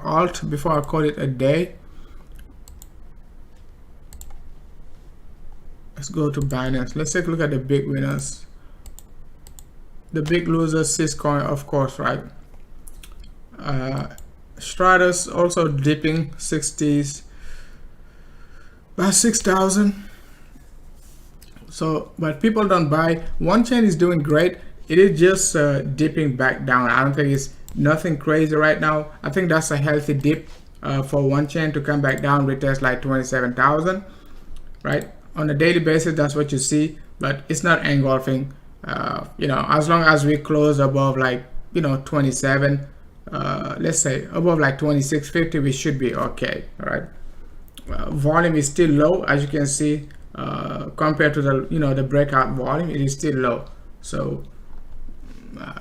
S1: alt before I call it a day. Let's go to Binance. Let's take a look at the big winners. The big losers, Syscoin, of course, right? Stratus also dipping 60s, about 6,000. So, but people don't buy. One chain is doing great. It is just dipping back down. I don't think it's nothing crazy right now. I think that's a healthy dip for one chain to come back down, retest like 27,000, right? On a daily basis, that's what you see, but it's not engulfing. As long as we close above like 27. Let's say above like 2650, we should be okay. All right, volume is still low, as you can see, compared to the breakout volume. It is still low, so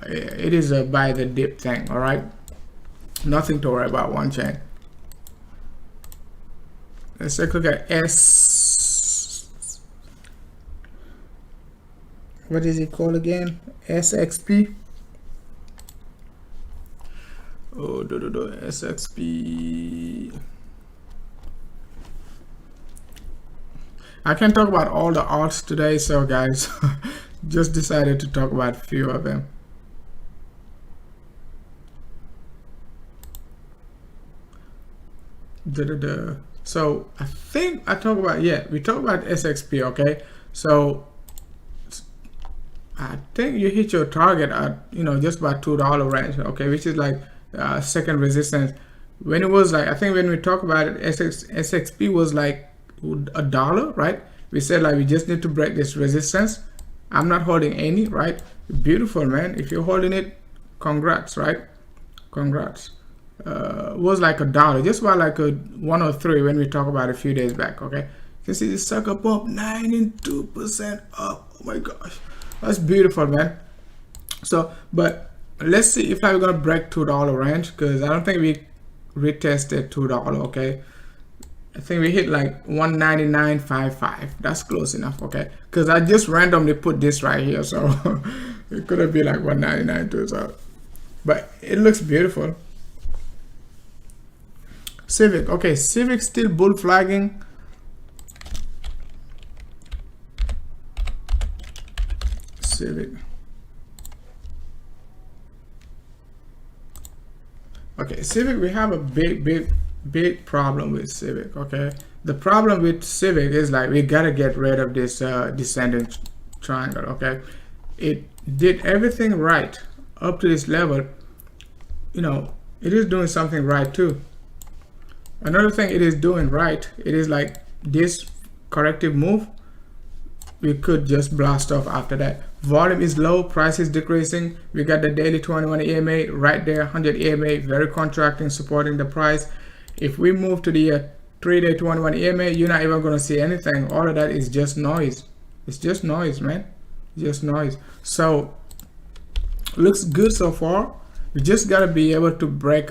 S1: it is a buy the dip thing. All right, nothing to worry about one chain. Let's take a look at what is it called again? SXP. Oh, SXP. I can't talk about all the alts today, so guys, just decided to talk about a few of them. So I think I talk about, we talk about SXP. Okay, so I think you hit your target at just about $2 range, okay, which is like second resistance. When it was like, I think when we talk about it, SXP was like $1, right? We said like we just need to break this resistance. I'm not holding any, right? Beautiful, man. If you're holding it, congrats, right? Congrats. Was like $1, just about like a 103 when we talked about it a few days back. Okay, you can see this sucker pump 92% up. Oh my gosh, that's beautiful, man. So, but let's see if I'm gonna break $2 range, because I don't think we retested $2. Okay, I think we hit like 199.55. That's close enough. Okay, because I just randomly put this right here, so it could have been like 199 too. So, but it looks beautiful. Civic, okay, Civic still bull flagging. Civic. Okay, Civic, we have a big problem with Civic. Okay, the problem with Civic is like we gotta get rid of this descending triangle. Okay, it did everything right up to this level. You know, it is doing something right too. Another thing it is doing right, it is like this corrective move, we could just blast off after that. Volume is low, price is decreasing. We got the daily 21 EMA right there, 100 EMA, very contracting, supporting the price. If we move to the 3-day 21 EMA, you're not even going to see anything. All of that is just noise. It's just noise, man. Just noise. So looks good so far. We just got to be able to break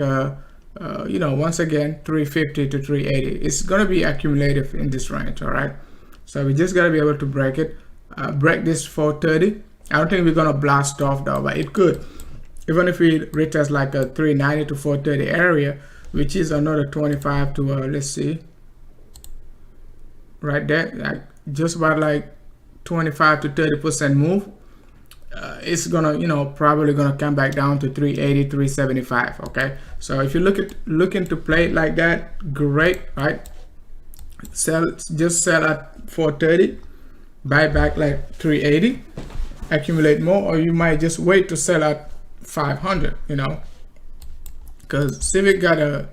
S1: you know, once again 350 to 380. It's gonna be accumulative in this range. All right, so we just gotta be able to break it, break this 430. I don't think we're gonna blast off though, but it could. Even if we retest like a 390 to 430 area, which is another 25 to let's see, right there, like just about like 25 to 30% move. It's gonna, you know, probably gonna come back down to 380, 375. Okay, so if you looking to play it like that, great, right? Just sell at 430, buy back like 380, accumulate more, or you might just wait to sell at 500. You know, because Civic got a,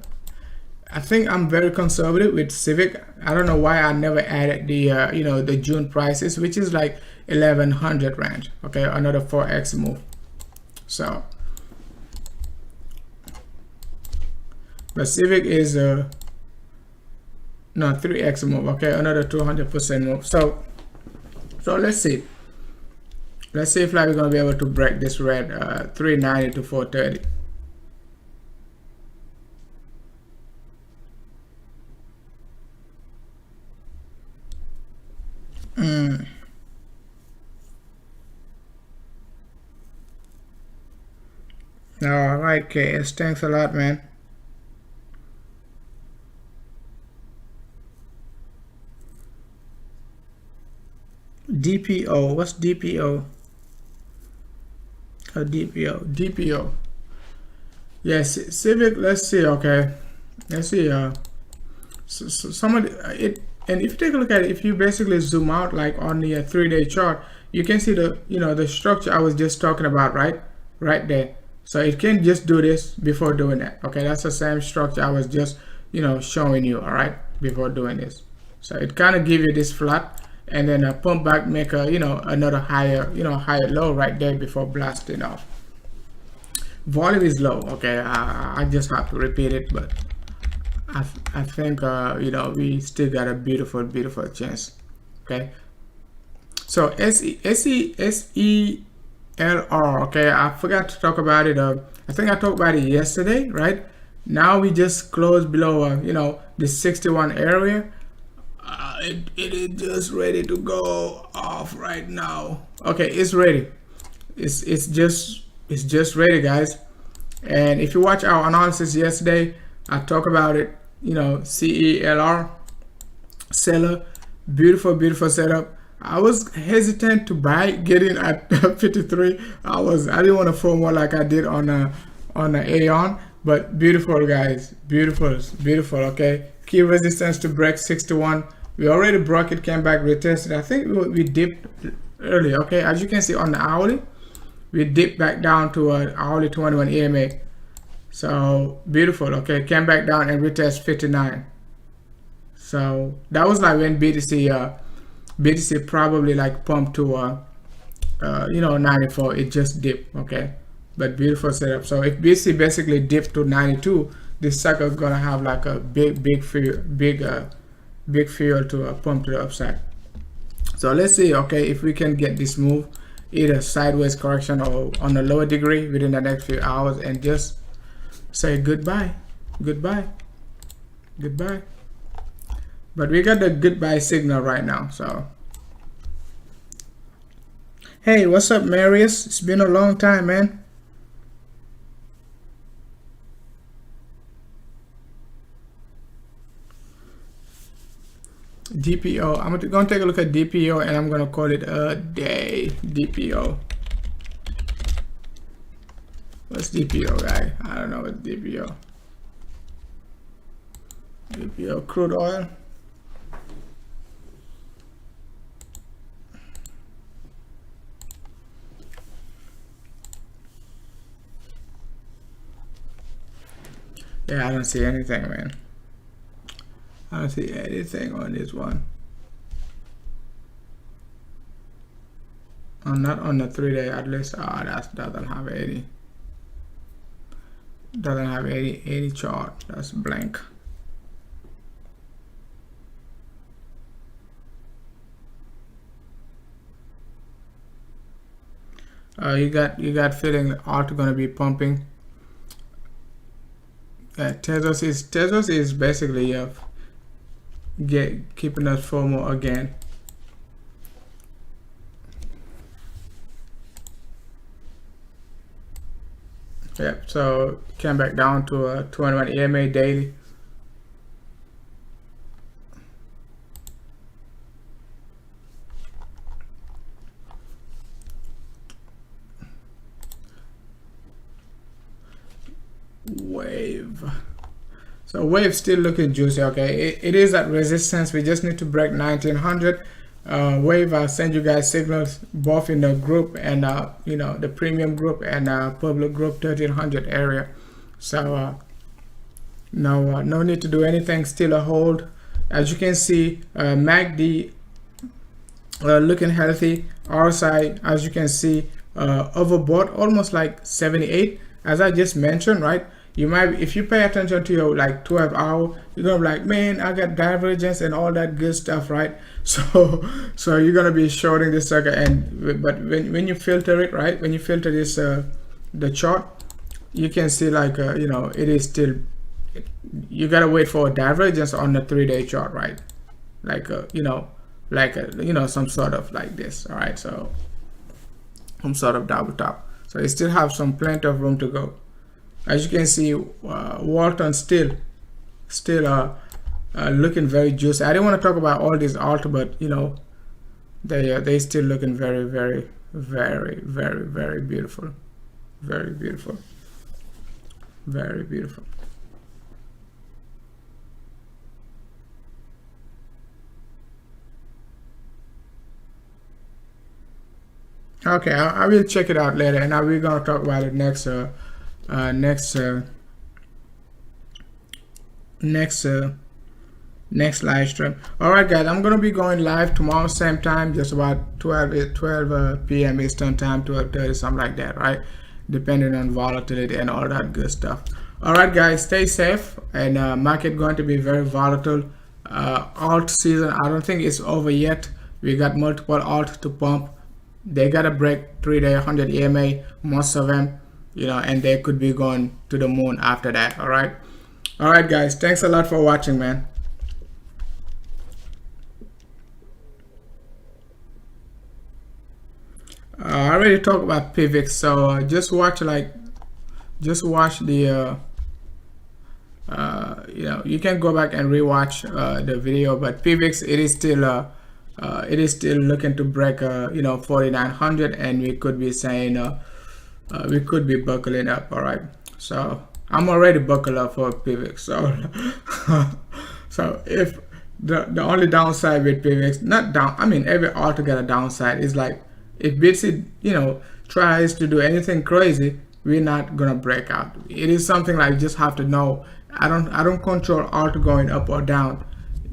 S1: I think I'm very conservative with Civic. I don't know why I never added the you know, the June prices, which is like 1100 range. Okay, another 4x move. So but Civic is no 3x move. Okay, another 200% move. So let's see if like we're gonna be able to break this red 390 to 430. All right, KS, thanks a lot, man. DPO, what's DPO? DPO. Yes, Civic. Let's see. Okay, let's see. So somebody it, and if you take a look at it, if you basically zoom out like on the 3-day chart, you can see the, you know, the structure I was just talking about, right there. So it can just do this before doing that. Okay, that's the same structure I was just, you know, showing you. All right, before doing this. So it kind of give you this flat, and then a pump back, make a, you know, another higher, you know, higher low right there before blasting off. Volume is low. Okay, I just have to repeat it, but I think you know, we still got a beautiful chance. Okay, so SELR. Okay, I forgot to talk about it. I think I talked about it yesterday, right? Now we just closed below you know, the 61 area. It is just ready to go off right now. Okay, it's ready. It's just ready, guys. And if you watch our analysis yesterday, I talked about it. You know, CELR seller, beautiful setup. I was hesitant to buy, getting at 53. I didn't want to throw more like I did on Aeon, but beautiful, guys, beautiful. Okay, key resistance to break 61. We already broke it, came back, retested. I think we dipped earlier. Okay, as you can see on the hourly, we dipped back down to an hourly 21 EMA. So beautiful. Okay, came back down and retest 59. So that was like when BTC BTC probably like pump to 94. It just dipped, okay, but beautiful setup. So if BTC basically dipped to 92, this sucker gonna have like a big fuel to pump to the upside. So let's see, okay, if we can get this move either sideways correction or on a lower degree within the next few hours, and just say goodbye. But we got the goodbye signal right now. So hey, what's up, Marius? It's been a long time, man. DPO. I'm going to take a look at DPO, and I'm going to call it a day. DPO. What's DPO, guy? I don't know what DPO. DPO crude oil. Yeah, I don't see anything, man. I don't see anything on this one. Not on the 3-day at least. That doesn't have any. Doesn't have any chart. That's blank. You got feeling alt gonna be pumping. Tezos is basically keeping us FOMO again. Yep, so came back down to a 21 EMA daily. Wave. So wave still looking juicy. Okay, it is at resistance. We just need to break 1900. Wave, I'll send you guys signals both in the group and the premium group and public group 1300 area. So no need to do anything. Still a hold. As you can see, MACD looking healthy. RSI, as you can see, overbought almost like 78. As I just mentioned, right? You might, if you pay attention to your like 12 hour, you're gonna be like, man, I got divergence and all that good stuff, right? So you're gonna be shorting this sucker, but when you filter it, right, when you filter this the chart, you can see like it is still, you gotta wait for a divergence on the 3-day chart, right? Like some sort of like this. All right, so some sort of double top. So it still have some plenty of room to go. As you can see, Walton still looking very juicy. I didn't want to talk about all these alt, but they still looking very beautiful, very beautiful. Okay, I will check it out later, and now we're gonna talk about it next live stream. All right, guys, I'm gonna be going live tomorrow same time, just about 12 p.m. Eastern time, 12:30, something like that, right? Depending on volatility and all that good stuff. All right, guys, stay safe, and market going to be very volatile. Alt season, I don't think it's over yet. We got multiple alt to pump. They gotta break 3-day 100 EMA, most of them, and they could be going to the moon after that. All right, guys, thanks a lot for watching, man. I already talked about PIVX, so just watch the you can go back and rewatch the video, but PIVX, it is still looking to break 4900, and we could be saying we could be buckling up. All right, so I'm already buckled up for PIVX. So if the only downside with PIVX, not down, I mean every alt got a downside, is like if BTC tries to do anything crazy, we're not gonna break out. It is something like, just have to know, I don't control alt going up or down.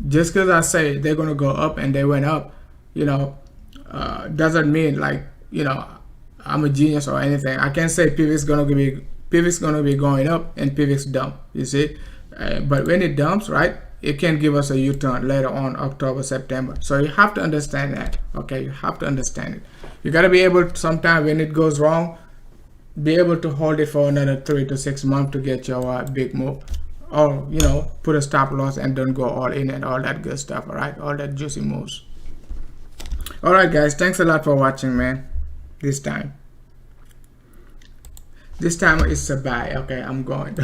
S1: Just because I say they're gonna go up and they went up, doesn't mean like, I'm a genius or anything. I can't say PIVX gonna be going up and PIVX dump, you see. But when it dumps, right, it can give us a U-turn later on, October, September. So you have to understand that. Okay, you have to understand it. You got to be able to, sometime when it goes wrong, be able to hold it for another 3 to 6 months to get your big move, or put a stop loss and don't go all in and all that good stuff. All right, all that juicy moves. All right, guys, thanks a lot for watching, man. This time it's a buy. Okay, I'm going.